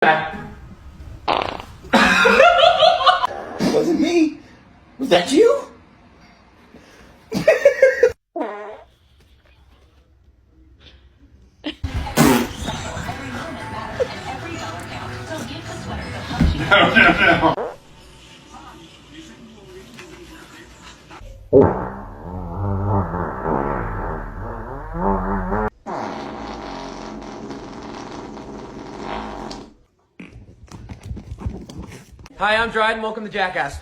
It wasn't me. Was that you? No. Hi, I'm Dryden. Welcome to Jackass.